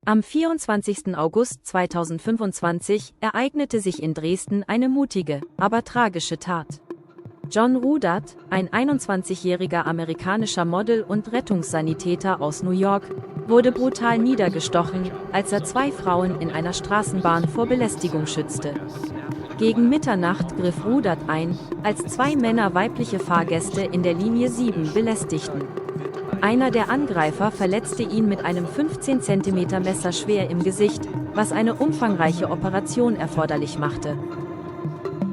Am 24. August 2025 ereignete sich in Dresden eine mutige, aber tragische Tat. John Rudat, ein 21-jähriger amerikanischer Model und Rettungssanitäter aus New York, wurde brutal niedergestochen, als er zwei Frauen in einer Straßenbahn vor Belästigung schützte. Gegen Mitternacht griff Rudat ein, als zwei Männer weibliche Fahrgäste in der Linie 7 belästigten. Einer der Angreifer verletzte ihn mit einem 15 cm Messer schwer im Gesicht, was eine umfangreiche Operation erforderlich machte.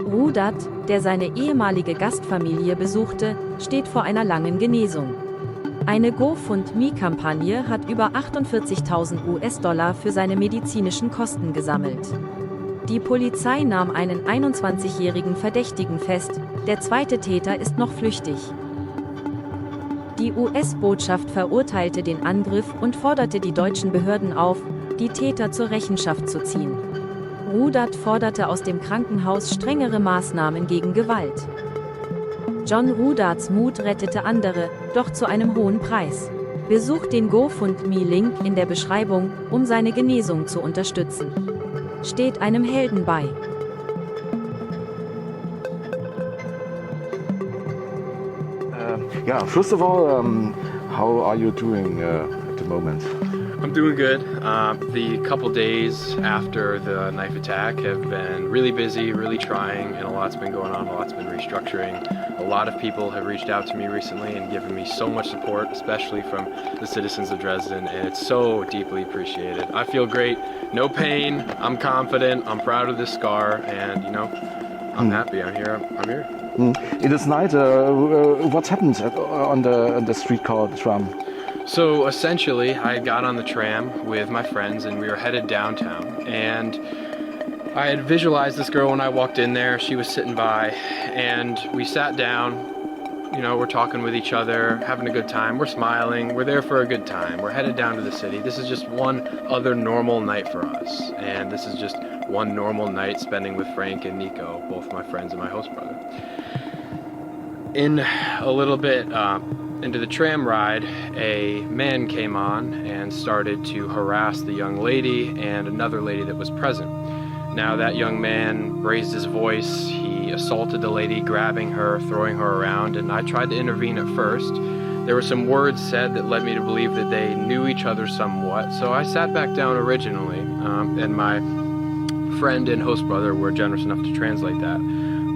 Rudat, der seine ehemalige Gastfamilie besuchte, steht vor einer langen Genesung. Eine GoFundMe-Kampagne hat über 48.000 US-Dollar für seine medizinischen Kosten gesammelt. Die Polizei nahm einen 21-jährigen Verdächtigen fest, der zweite Täter ist noch flüchtig. Die US-Botschaft verurteilte den Angriff und forderte die deutschen Behörden auf, die Täter zur Rechenschaft zu ziehen. Rudat forderte aus dem Krankenhaus strengere Maßnahmen gegen Gewalt. John Rudats Mut rettete andere, doch zu einem hohen Preis. Besucht den GoFundMe-Link in der Beschreibung, um seine Genesung zu unterstützen. Steht einem Helden bei. Yeah, first of all, how are you doing at the moment? I'm doing good. The couple days after the knife attack have been really busy, really trying, and a lot's been going on, a lot's been restructuring. A lot of people have reached out to me recently and given me so much support, especially from the citizens of Dresden, and it's so deeply appreciated. I feel great, no pain, I'm confident, I'm proud of this scar, and you know, I'm happy, I'm here. It is night. What happened on the streetcar tram? So essentially, I got on the tram with my friends and we were headed downtown. And I had visualized this girl when I walked in there. She was sitting by and we sat down. You know, we're talking with each other, having a good time. We're smiling. We're there for a good time. We're headed down to the city. This is just one other normal night for us. And this is just one normal night spending with Frank and Nico, both my friends and my host brother. In a little bit into the tram ride, a man came on and started to harass the young lady and another lady that was present. Now that young man raised his voice, he assaulted the lady, grabbing her, throwing her around, and I tried to intervene at first. There were some words said that led me to believe that they knew each other somewhat, so I sat back down originally, and my friend and host brother were generous enough to translate that.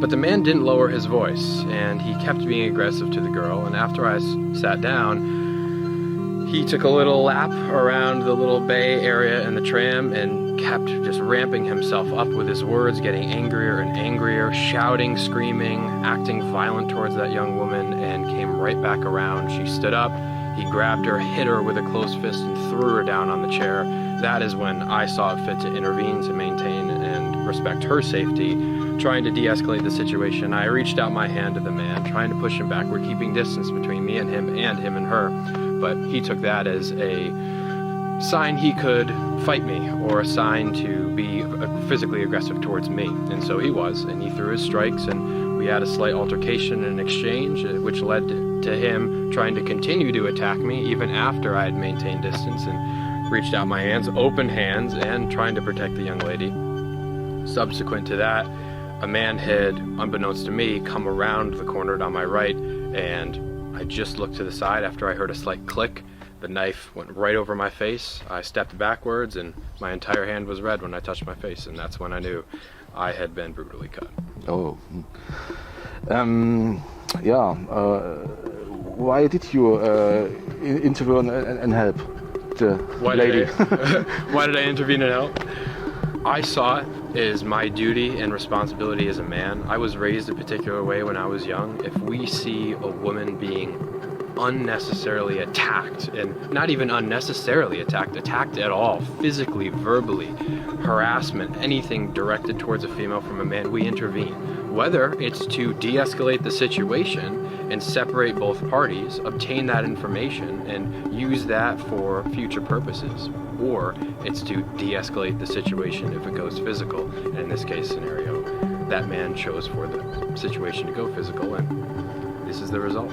But the man didn't lower his voice, and he kept being aggressive to the girl, and after I sat down, he took a little lap around the little bay area in the tram and kept just ramping himself up with his words, getting angrier and angrier, shouting, screaming, acting violent towards that young woman, and came right back around. She stood up, he grabbed her, hit her with a closed fist, and threw her down on the chair. That is when I saw it fit to intervene to maintain and respect her safety, trying to de-escalate the situation. I reached out my hand to the man, trying to push him back. We're keeping distance between me and him and her, but he took that as a sign he could fight me or a sign to be physically aggressive towards me. And so he was, and he threw his strikes, and we had a slight altercation and exchange, which led to him trying to continue to attack me even after I had maintained distance and reached out my hands, open hands, and trying to protect the young lady. Subsequent to that, a man had, unbeknownst to me, come around the corner on my right, and I just looked to the side after I heard a slight click. The knife went right over my face. I stepped backwards, and my entire hand was red when I touched my face, and that's when I knew I had been brutally cut. Oh. Yeah. Why did you intervene and help the lady? Why did I intervene and help? I saw it as my duty and responsibility as a man. I was raised a particular way when I was young. If we see a woman being unnecessarily attacked, and not even unnecessarily attacked at all, physically, verbally, harassment, anything directed towards a female from a man, we intervene. Whether it's to de-escalate the situation and separate both parties, obtain that information and use that for future purposes, or it's to de-escalate the situation if it goes physical. And in this case scenario, that man chose for the situation to go physical, and this is the result.